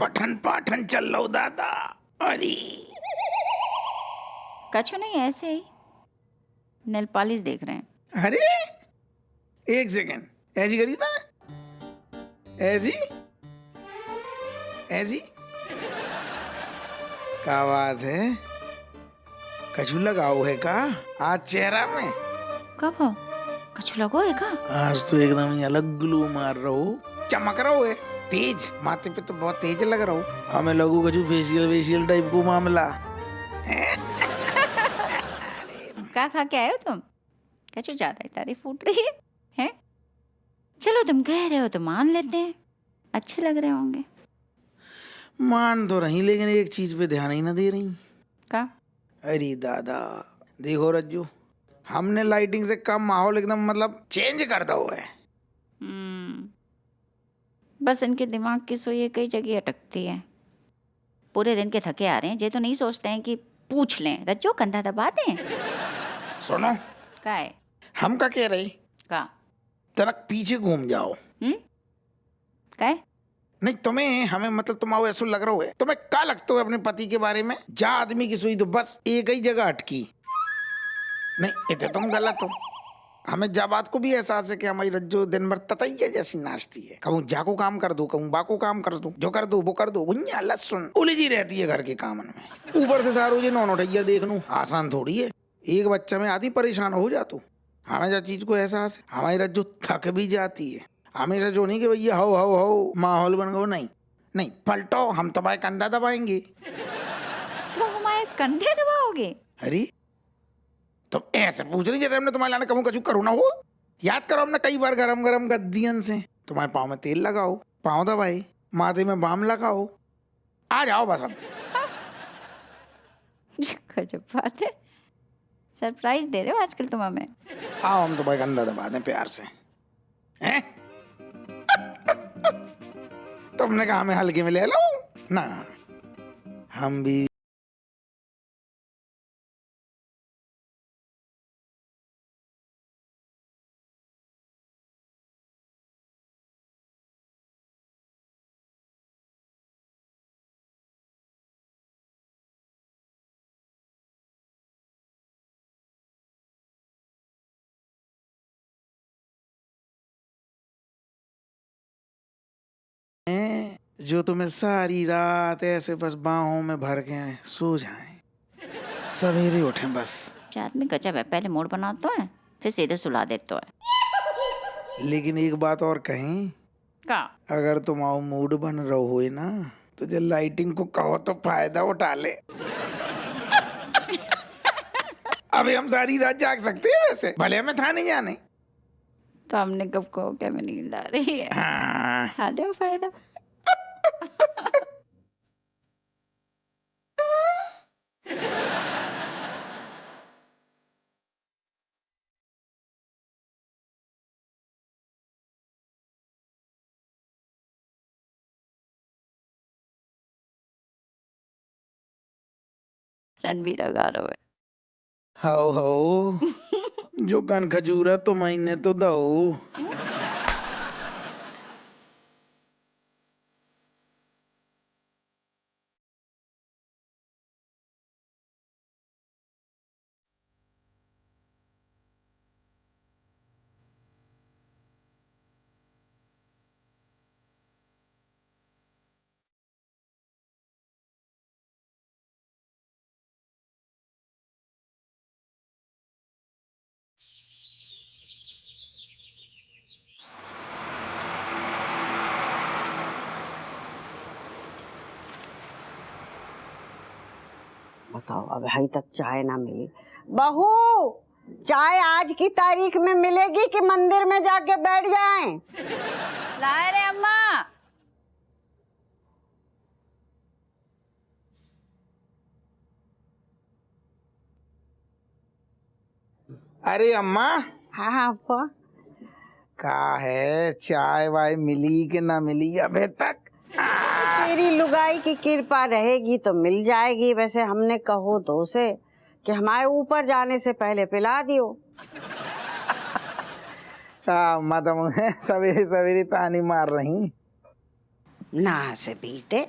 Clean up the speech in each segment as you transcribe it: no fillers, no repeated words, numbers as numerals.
पठन पाठन चल लो दादा। अरे कछु नहीं, ऐसे ही नेल पॉलिश देख रहे हैं। अरे एक सेकेंड, ऐसी करी था ऐसी ऐसी क्या बात है, कछु लगाओ है का आज चेहरा में? कब हो? कछु लगो है का? आज तो एकदम ही अलग ग्लो मार रहा हो, चमक रहा है तेज, माथे पे तो बहुत तेज लग रहा हो। हमें लगू कछु फेशियल टाइप को मामला है। क्या खा के आए हो तुम? कछु ज्यादा ही तारीफ फूट रही है, हैं? चलो तुम कह रहे हो तो मान लेते हैं, अच्छे लग रहे होंगे। मान तो रही, लेकिन एक चीज पे ध्यान ही ना दे रही। का? अरे दादा देखो रज्जू, हमने लाइटिंग से कम माहौल एकदम मतलब चेंज कर दो है। बस इनके दिमाग की सुई कई जगह अटकती है। पूरे दिन के थके आ रहे हैं, ये तो नहीं सोचते हैं कि पूछ लें, रज्जो कंधा दबा दें। सुनो, का है? हम का कह रहे, का? तनक पीछे घूम जाओ। का है? नहीं तुम्हें, हमें मतलब तुम आओ ऐसा लग रहा है, तुम्हें क्या लगता है अपने पति के बारे में? जा आदमी की सुई तो बस एक ही जगह अटकी। नहीं इतने तुम गलत हो। हमें जा बात को भी एहसास है कि हमारी रज्जो दिन भर ततैया जैसी नाचती है, कहूँ जा को काम कर दो, कहूँ बा को काम कर दो, जो कर दो वो कर दो, भुंजा लहसुन उलझी रहती है घर के काम में। ऊपर से सारो जी नौनो ठैया देख लूं, आसान थोड़ी है। एक बच्चा में आधी परेशान हो जा तू। हमें जो चीज को एहसास है, हमारी रज्जो थक भी जाती है। हमेशा जो नहीं कि भैया हो माहौल बन गो, नहीं नहीं पलटो, हम तुम्हारे कंधा दबाएंगे। तो हमारे कंधे दबाओगे? अरे तो ऐसे पूछ रही जैसे हमने तुम्हारे लाने कहूँ कछु करो ना हो। याद करो हमने कई बार गरम गरम गद्दियन से तुम्हारे पाँव में तेल लगाओ, पाँव दबाए, माथे में बाम लगाओ, आ जाओ बस अब। गजब बात है, सरप्राइज दे रहे हो आजकल तुम हमें। आओ हम तुम्हारे कंधा दबा दें प्यार से, हैं? तुमने कहा हमें हल्के में ले लो ना, हम भी जो तुम्हें सारी रात ऐसे बस बाहों में भर के सो जाएं, सवेरे उठें बस। आदमी गजब है, पहले मूड बनाता है फिर सीधे सुला देता है। लेकिन एक बात और कहें, का? अगर तुम आओ मूड बन रहो हो ना, तो जो लाइटिंग को कहो तो फायदा उठा ले। अभी हम सारी रात जाग सकते हैं वैसे, भले हमें था नहीं जाने। तो हमने कब कहो क्या मैं नींद आ रही है? हाँ। खा दो फायदा। रणबीर गारो है। हो जो कन खजूरा तो महीने तो दो। बताओ अब अभी तक चाय ना मिली। बहू, चाय आज की तारीख में मिलेगी कि मंदिर में जाके बैठ जाएं? लाए रे अम्मा। अरे अम्मा। हाँ हाँ अप्पा। का है, चाय वाय मिली कि ना मिली अभी तक? तेरी लुगाई की कृपा रहेगी तो मिल जाएगी। वैसे हमने कहो तो उसे कि हमारे ऊपर जाने से पहले पिला दियो। अम्मा तुम सवेरे सवेरे तानी मार रही। ना से बेटे,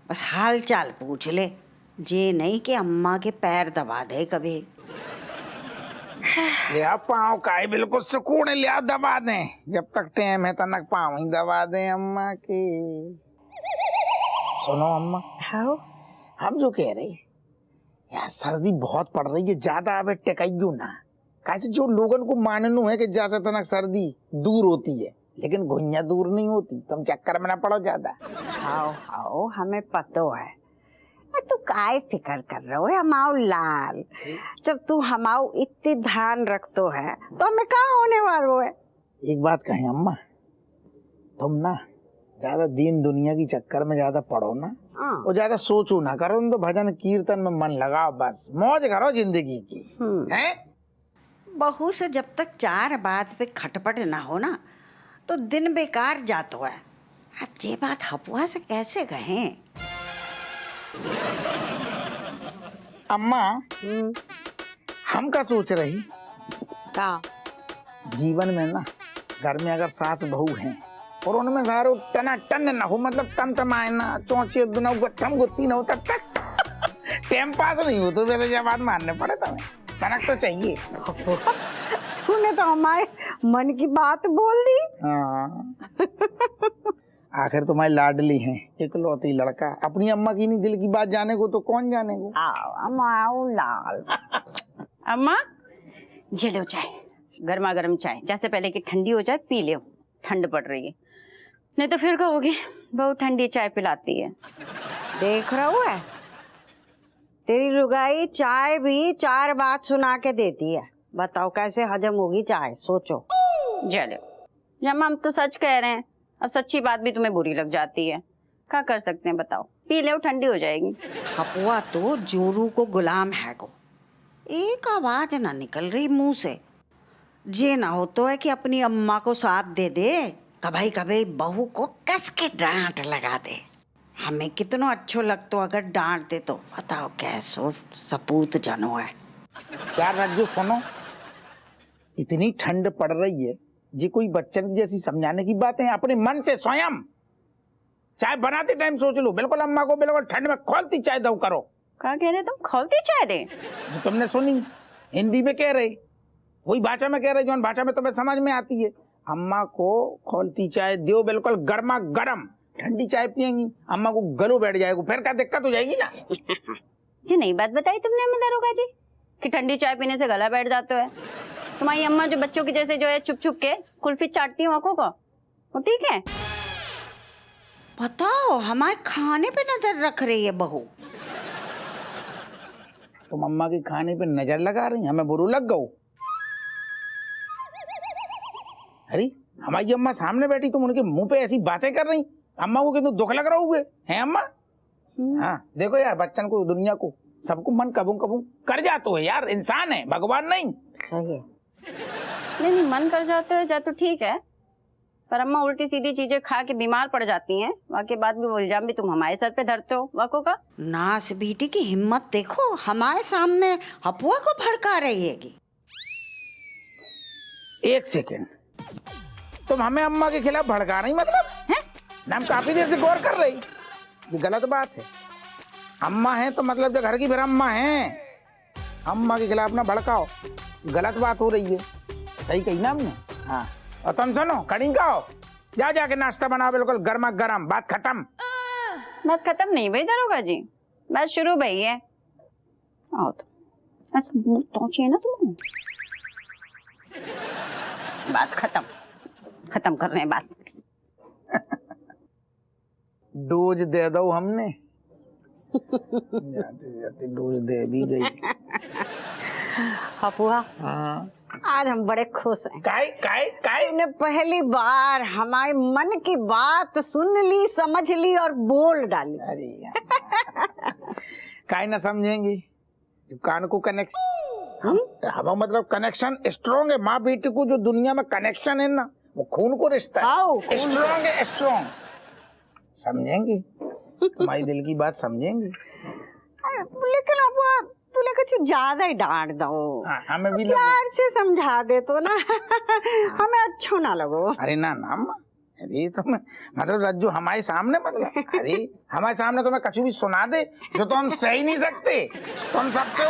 बस हाल चाल पूछ ले, जे नहीं कि अम्मा के पैर दबा दे कभी। ले आ पाँव का ही बिल्कुल सुकून है, ले आ दबा दें, जब तक टाइम है तनक पाँव ही दबा दें अम्मा के। सुनो अम्मा, हाँ हम जो कह रहे यार, सर्दी बहुत पड़ रही है, ज्यादा अब टेकाइयो ना। कैसे जो लोगन को मानना है कि ज्यादा तनक सर्दी दूर होती है, लेकिन घुइया दूर नहीं होती, तुम चक्कर में ना पड़ो ज्यादा। हाँ हाँ, हमें पतो है। तू काय फिकर कर रहे हो हमाऊ लाल, जब तू हमाऊ इतनी ध्यान रखतो है तो हमें कहाँ होने वालो है। एक बात कहें अम्मा, तुम ना ज्यादा दीन दुनिया की चक्कर में ज्यादा पड़ो ना, और ज्यादा सोचो ना करो, तो भजन कीर्तन में मन लगाओ, बस मौज करो जिंदगी की। हैं? बहू से जब तक चार बात पे खटपट ना हो ना, तो दिन बेकार जातो है। अब ये बात हपुआ से कैसे कहें। अम्मा, हम का सोच रही, का जीवन में ना घर में अगर सास बहू हैं और उनमें सारो टना टन ना हो, मतलब तम तमाए ना, चौंचे दुना गत्थम गुत्ती ना हो, तब तक टाइम पास नहीं हो। तो वैसे जब बात मानने पड़े तुम्हें, तनक तो चाहिए। तूने तो हमारे मन की बात बोल दी। हाँ। आखिर तुम्हारी लाडली हैं, इकलौती लड़का, अपनी अम्मा की नहीं दिल की बात जाने को तो कौन जाने को। अम्माऊ लाल। अम्मा ये लो चाय, गर्मा गर्म चाय, जैसे पहले की ठंडी हो जाए पी लो, ठंड पड़ रही है, नहीं तो फिर कहोगे बहुत ठंडी चाय पिलाती है। देख रहा है, तेरी लुगाई चाय भी चार बात सुना के देती है। बताओ कैसे हजम होगी चाय, सोचो। चलो अम्मा, हम तो सच कह रहे हैं, अब सच्ची बात भी तुम्हें बुरी लग जाती है, क्या कर सकते हैं बताओ, पी लो ठंडी हो जाएगी। हपुआ तो जोरू को गुलाम है को, एक आवाज ना निकल रही मुंह से, जे ना हो तो है कि अपनी अम्मा को साथ दे दे, कभी कभी बहू को कस के डांट लगा दे। हमें कितना अच्छो लगतो अगर डांट दे तो। बताओ कैसो सपूत जनो है। यार रज्जू सुनो, इतनी ठंड पड़ रही है, ये कोई बच्चन जैसी समझाने की बात है। अपने मन से स्वयं चाय बनाते टाइम सोच लो, बिल्कुल अम्मा को बिल्कुल ठंड में खोलती चाय दो करो। क्या कह रहे तुम, खोलती चाय दे? जो तुमने सुनी हिंदी में कह रहे, वही भाषा में कह रहे, जो भाषा में तुम्हें समझ में आती है। अम्मा को खोलती चाय दो, बिल्कुल गर्मा गर्म। ठंडी चाय पियेंगी अम्मा को गलो बैठ जाएगा, फिर क्या दिक्कत हो जाएगी ना। जी नई बात बताई तुमने हमें दरोगा जी, कि ठंडी चाय पीने से गला बैठ जाता है। तुम्हारी अम्मा जो बच्चों की जैसे जो है चुप चुप के कुल्फी चाटती है आंखों को, वो ठीक है? बताओ हमारे खाने पे नजर रख रही है बहू। तुम अम्मा के खाने पे नजर लगा रही, हमें बुरू लग गो। अरे हमारी अम्मा सामने बैठी, तुम उनके मुंह पे ऐसी बातें कर रही, अम्मा को कितना दुख लग रहा हुए हैं अम्मा। हाँ देखो यार, बच्चन को दुनिया को सबको मन कबू कबू कर जातो है यार, इंसान है भगवान नहीं। सही है। नहीं मन कर जाते हो जा तो ठीक है, पर अम्मा उल्टी सीधी चीजें खा के बीमार पड़ जाती हैं, वाके बाद भी वो इल्जाम भी तुम हमारे सर पे धरते हो वाको का। नास बेटी की हिम्मत देखो, हमारे सामने हपुआ को भड़का रही है। एक सेकेंड, तुम हमें अम्मा के खिलाफ भड़का रही मतलब है ना? हम काफी देर से गौर कर रही, ये गलत बात है। अम्मा है तो मतलब जो घर की फिर अम्मा है, अम्मा के खिलाफ ना भड़काओ, गलत बात हो रही है। सही कही ना हमने। हाँ और तुम सुनो, कड़ी खाओ, जा जाके नाश्ता बनाओ, बिल्कुल गर्मा गर्म। बात खत्म। बात खत्म नहीं भाई दरोगा जी, बात शुरू भई है। आओ तो ऐसा मुंह तोचे ना तुम, बात खत्म कर रहे हैं बात। डोज दे दो हमने। जाते जाते डोज दे भी गई। हपुआ हाँ आज हम बड़े खुश हैं। काय तूने पहली बार हमारे मन की बात सुन ली, समझ ली और बोल डाली। अरे काय ना समझेंगी, कान को कनेक्ट हम मतलब कनेक्शन स्ट्रॉन्ग है। माँ बेटी को जो दुनिया में कनेक्शन है ना, वो खून को रिश्ता है, स्ट्रॉन्ग है, स्ट्रॉन्ग। समझेंगी तुम्हारी दिल की बात, समझेंगी। लेकिन अब तूने कुछ ज्यादा ही डांट दो। हमें भी प्यार से समझा दे तो ना, हमें अच्छा ना लगो। अरे ना ना अम्मा, अरे तुम मतलब रज्जू हमारे सामने मतलब अरे हमारे सामने तुम्हें कछु भी सुना दे जो तो हम सही नहीं सकते। तुम सबसे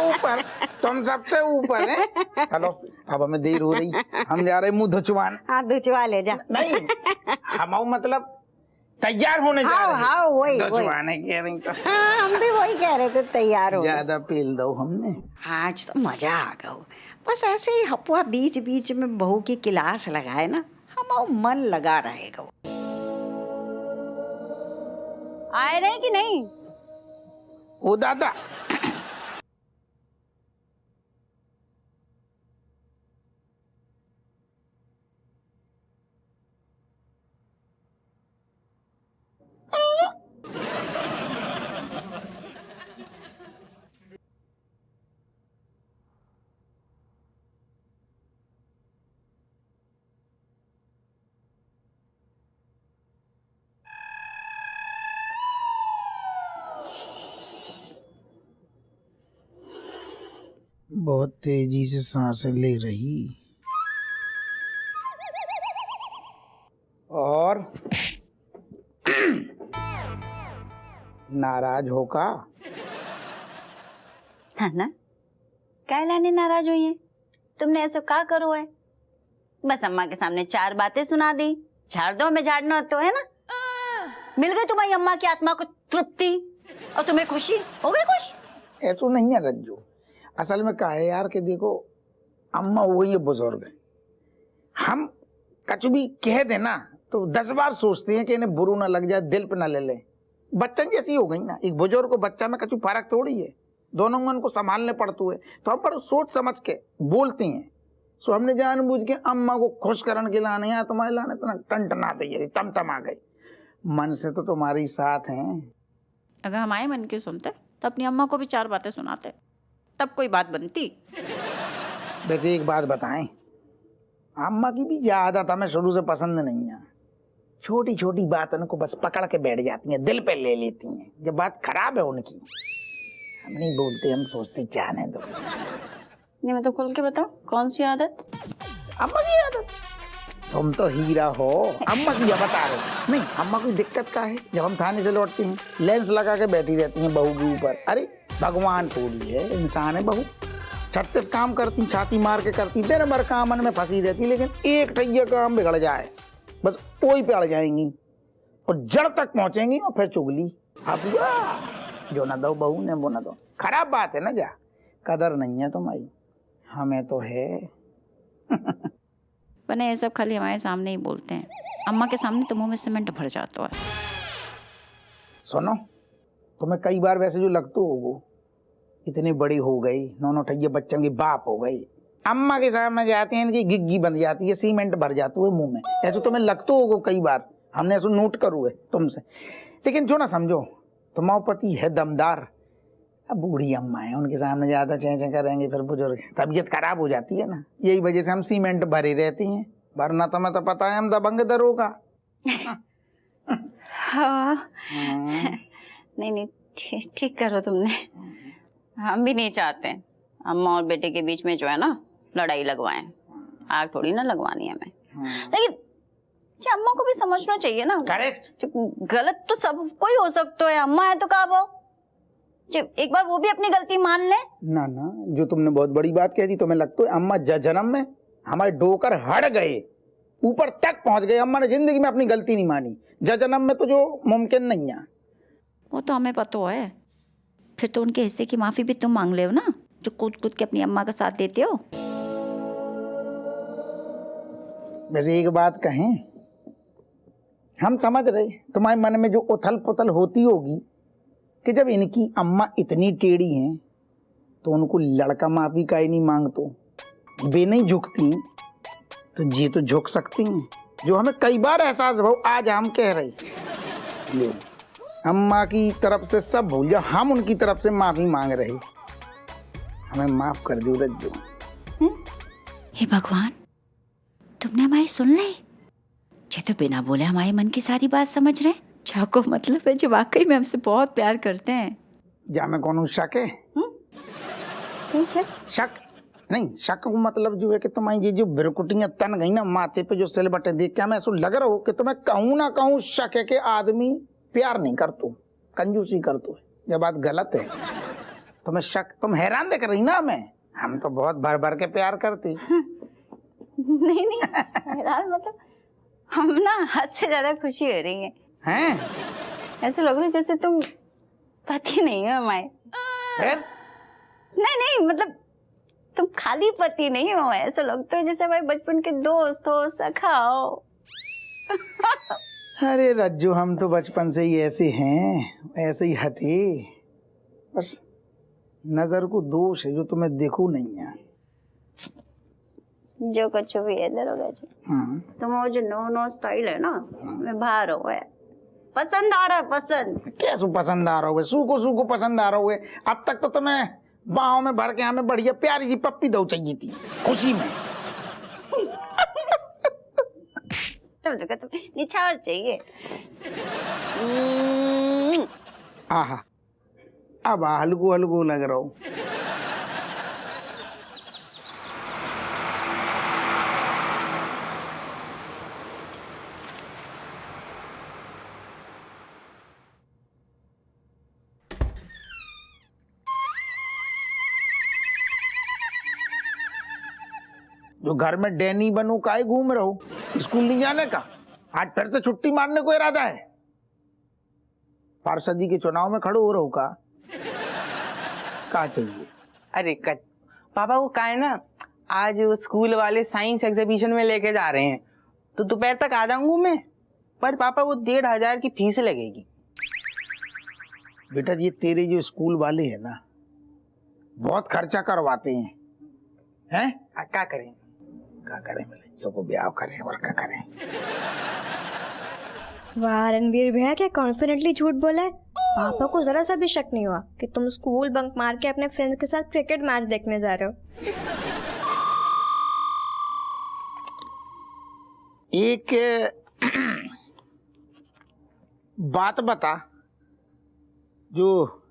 ऊपर है। चलो अब हमें देर हो रही, हम जा रहे मुंह धुचवान। हाँ धुचवा ले जा। नहीं हम मतलब तैयार होने जा रहे हैं। हाँ वही धुचवाने कह रही तो हाँ हम भी वही कह रहे थे, तैयार हो। ज्यादा पील दो हमने। आज तो मजा आ गया। बस ऐसे ही हपुआ बीच बीच में बहू की क्लास लगाए ना, हमारा मन लगा रहेगा। आए रहे कि नहीं? ओ दादा बहुत तेजी से सांसें ले रही और नाराज होका। है ना, काय लाने नाराज हुई है? तुमने ऐसा का करो है? बस अम्मा के सामने 4 बातें सुना दी, झाड़ दो में झाड़ना तो है ना। मिल गई तुम्हारी अम्मा की आत्मा को तृप्ति और तुम्हें खुशी हो गई खुश। ऐसा नहीं है रज्जू, असल में क्या है यार कि देखो अम्मा हो गई है बुजुर्ग, हम कछ भी कह देना तो 10 बार सोचते हैं कि इन्हें बुरू ना लग जाए, दिल पे ना ले ले। बच्चन जैसी हो गई ना, एक बुजुर्ग को बच्चा में कछु फर्क थोड़ी है, दोनों मन को संभालने पड़ते हुए तो हम पर सोच समझ के बोलती हैं। सो हमने जानबूझ के अम्मा को खुश करने के लाने या तुम्हारे लाने तो टंटना तैयारी तम आ गई। मन से तो तुम्हारी साथ हैं। अगर हमारे मन की सुनते तो अपनी अम्मा को भी 4 बातें सुनाते, तब कोई बात बनती। वैसे एक बात बताएं, अम्मा की भी आदत हमें शुरू से पसंद नहीं है। छोटी छोटी बातों को बस पकड़ के बैठ जाती हैं, दिल पे ले लेती हैं। जब बात खराब है उनकी हम नहीं बोलते, हम सोचते जाने दो। ये मतलब खोल के बताओ कौन सी आदत? अम्मा की आदत? तुम तो हीरा हो, अम्मा की बता रहे। नहीं अम्मा कोई दिक्कत का है, जब हम थाने से लौटते हैं लेंस लगा के बैठी रहती हैं बहू के ऊपर। अरे भगवान थोड़ी है, इंसान है बहू। 36 काम करती, छाती मार के करती, दिन भर काम में फंसी रहती, लेकिन एक ठैया काम बिगड़ जाए बस वही पे अड़ जाएंगी और जड़ तक पहुंचेंगी और फिर चुगली। अब जो ना दो बहू ने वो ना दो, खराब बात है ना। जा कदर नहीं है तुम्हारी, हमें तो है। बने ये सब खाली हमारे सामने ही बोलते हैं, अम्मा के सामने तो मुंह में सीमेंट भर जाता है। सुनो, तुम्हें कई बार वैसे जो लगता होगो इतनी बड़ी हो गई, 9 ठैया बच्चों की बाप हो गई, अम्मा के सामने जाती है इनकी गिग्गी बन जाती है, सीमेंट भर जाती है मुंह में। ऐसे तुम्हें लगता होगो कई बार, हमने ऐसा नोट करू है तुमसे। लेकिन जो ना समझो, तुम्हारा पति है दमदार, अब बूढ़ी अम्मा है, उनके सामने ज्यादा चें करेंगे फिर बुजुर्ग तबीयत खराब हो जाती है ना। यही वजह से हम सीमेंट भरी रहती हैं, वरना तुम्हें तो पता है हम दबंग दरोगा। हाँ नहीं ठीक करो तुमने। हम भी नहीं चाहते अम्मा और बेटे के बीच में जो है ना लड़ाई लगवाएं, आग थोड़ी ना लगवानी है हमें। लेकिन अम्मा को भी समझना चाहिए ना। करेक्ट। गलत तो सब कोई हो सकता है, अम्मा है तो का वो एक बार वो भी अपनी गलती मान ले ना। जो तुमने बहुत बड़ी बात कह दी, तुम्हें लगता है अम्मा जन्म में हमारे डोकर हट गए, ऊपर तक पहुंच गए, अम्मा ने जिंदगी में अपनी गलती नहीं मानी। जन्म में तो जो मुमकिन नहीं है। वो तो हमें पता है, फिर तो उनके हिस्से की माफी भी तुम मांग ले हो ना, जो कूद के अपनी अम्मा का साथ देते हो। वैसे एक बात कहें, हम समझ रहे तुम्हारे मन में जो उथल पुथल होती होगी कि जब इनकी अम्मा इतनी टेढ़ी हैं तो उनको लड़का माफी का ही नहीं मांगतो, वे नहीं झुकती तो जी तो झुक सकती हैं। जो हमें कई बार एहसास हो, आज हम कह रहे ले अम्मा की तरफ से सब भूल जाओ, हम उनकी तरफ से माफी मांग रहे, हमें माफ कर दो रज्जू। हे भगवान, तुमने हमारी सुन ली? जे तो बिना बोले हमारे मन की सारी बात समझ रहे, जाको मतलब है जो वाकई में हमसे बहुत प्यार करते हैं। जा में कौन शक है? शक नहीं शक का मतलब जो है कि तुम्हारी ये जो बिरकुटियां तन गई ना माथे पे जो सिल बटे देख के हमें ऐसा लग रहा हो कि तुम्हें कहूँ ना कहूँ शक है कि आदमी प्यार नहीं करतू, कंजूसी करतू है। ये बात गलत है। तुम्हें शक, तुम हैरान देख रही ना हमें, हम तो बहुत भर भर के प्यार करती। नहीं नहीं हैरान मतलब हम ना हद से ज्यादा खुशी हो रही है। हैं? ऐसे लग रहा है जैसे तुम पति नहीं हो हमारे। फिर? नहीं नहीं मतलब तुम खाली पति नहीं हो, ऐसा लगता है जैसे हमारे बचपन के दोस्त हो, सखा हो। अरे रज्जू हम तो बचपन से ही ऐसे हैं, ऐसे ही हथे, बस नजर को दोष है जो तुम्हें देखू नहीं है। जो कुछ भी है इधर होगा जी। तुम वो जो नो स्टाइल है ना, मैं बाहर हो है, पसंद आ रहा है। पसंद कैसे पसंद आ रहा हो, सूको पसंद आ रहा हो। अब तक तो तुम्हें बाहों में भर के हमें बढ़िया प्यारी सी पप्पी दो चाहिए थी खुशी में। तुम निछावर चाहिए। आहा अब हल्कू हल्कू लग रहा हूँ। जो घर में डैनी बनू काहे घूम रहा हूँ, स्कूल नहीं जाने का? आज फिर से छुट्टी मारने को इरादा है? पार्षदी के चुनाव में खड़े हो रहा हूँ का चाहिए? अरे पापा वो का है ना, आज वो स्कूल वाले साइंस एग्जीबिशन में लेके जा रहे हैं, तो दोपहर तक आ जाऊंगा मैं। पर पापा वो 1,500 की फीस लगेगी। बेटा ये तेरे जो स्कूल वाले हैं ना बहुत खर्चा करवाते हैं। क्या करें जो को ब्याह करें और क्या करें। वाह रणवीर भैया क्या कॉन्फिडेंटली झूठ बोला है। पापा को जरा सा भी शक नहीं हुआ कि तुम स्कूल बंक मार के अपने फ्रेंड्स के साथ क्रिकेट मैच देखने जा रहे हो। एक बात बता, जो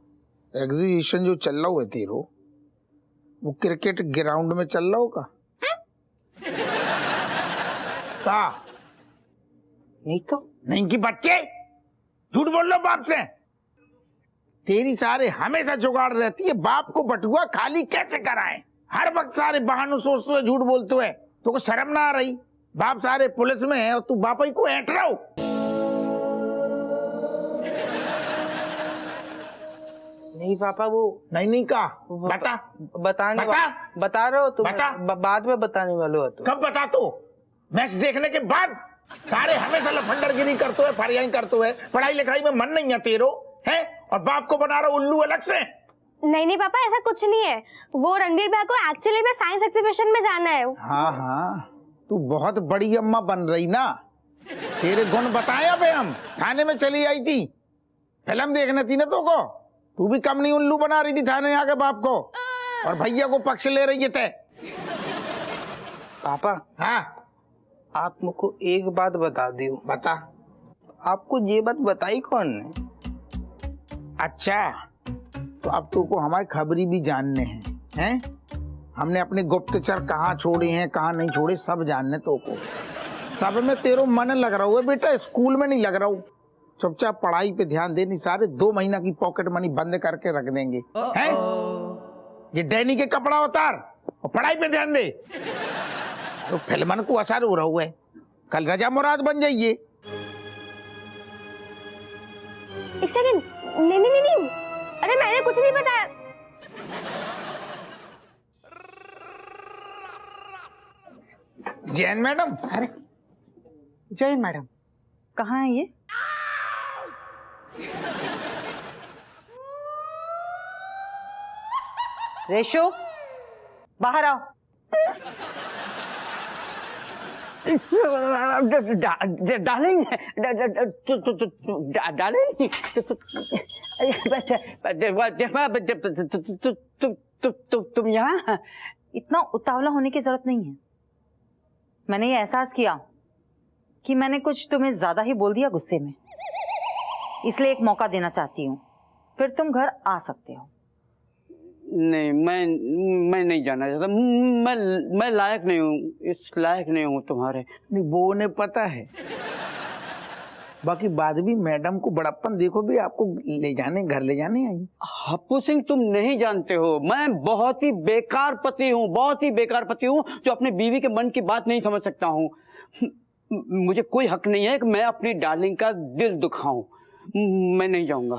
एग्जीबिशन जो चल रहा है तेरो, वो क्रिकेट ग्राउंड में चल रहा होगा का? नहीं तो नहीं कि बच्चे झूठ बोल लो बाप से। तेरी सारे हमेशा जुगाड़ रहती है, बाप को बटुआ खाली कैसे कराए, हर वक्त सारे बहानों सोचते हुए झूठ बोलते हुए। तो शर्म ना आ रही? बाप सारे पुलिस में है और तू बाप ही को ऐंठ रहा हो। नहीं पापा वो नहीं का बता बता रहे हो तुम। बता। बाद में बताने वाले हो तुम। कब बता? तो मैच देखने के बाद सारे हमेशा लफंडरगिरी करते हुए, फरियाई करते हुए, पढ़ाई लिखाई में मन नहीं है तेरो है, और बाप को बना रहा उल्लू अलग से। नहीं पापा ऐसा कुछ नहीं है, वो रणवीर भैया को एक्चुअली में साइंस एग्जीबिशन में जाना है। हाँ तू बहुत बड़ी अम्मा बन रही ना। तेरे गुण बताए अब हम थाने में चली आई थी, फिल्म देखने थी ना तो को, तू भी कम नहीं उल्लू बना रही थी थाने आके बाप को, और भैया को पक्ष ले रही थे। पापा हाँ आप मुझको एक बात बता दियो। बता। आपको ये बात बताई कौन ने? अच्छा तो अब तू को हमारी खबरी भी जानने हैं? हमने अपने गुप्तचर कहाँ छोड़े हैं कहाँ नहीं छोड़े सब जानने तो को। सब में तेरो मन लग रहा है बेटा, स्कूल में नहीं लग रहा हूँ। चुपचाप पढ़ाई पे ध्यान दे, नहीं सारे 2 महीना की पॉकेट मनी बंद करके रख देंगे। हैं? ये डैनी के कपड़ा उतार और पढ़ाई पे ध्यान दे। तो फिल्मन को असर हो रहा है, कल रजा मुराद बन जाइए। एक सेकंड, नहीं, अरे मैंने कुछ नहीं बताया। जैन मैडम। अरे जय मैडम कहाँ है ये? रेशो बाहर आओ। डार्लिंग तुम यहाँ? इतना उतावला होने की जरूरत नहीं है। मैंने ये एहसास किया कि मैंने कुछ तुम्हें ज्यादा ही बोल दिया गुस्से में, इसलिए एक मौका देना चाहती हूँ, फिर तुम घर आ सकते हो। नहीं, मैं नहीं जाना चाहता। मैं लायक नहीं हूँ, इस लायक नहीं हूँ तुम्हारे। नहीं वो उन्हें पता है, बाकी बाद भी मैडम को बड़प्पन देखो भी आपको ले जाने, घर ले जाने आई। हप्पू सिंह, तुम नहीं जानते हो, मैं बहुत ही बेकार पति हूँ, बहुत ही बेकार पति हूँ, जो अपने बीवी के मन की बात नहीं समझ सकता हूँ। मुझे कोई हक नहीं है कि मैं अपनी डार्लिंग का दिल दुखाऊं। मैं नहीं जाऊंगा।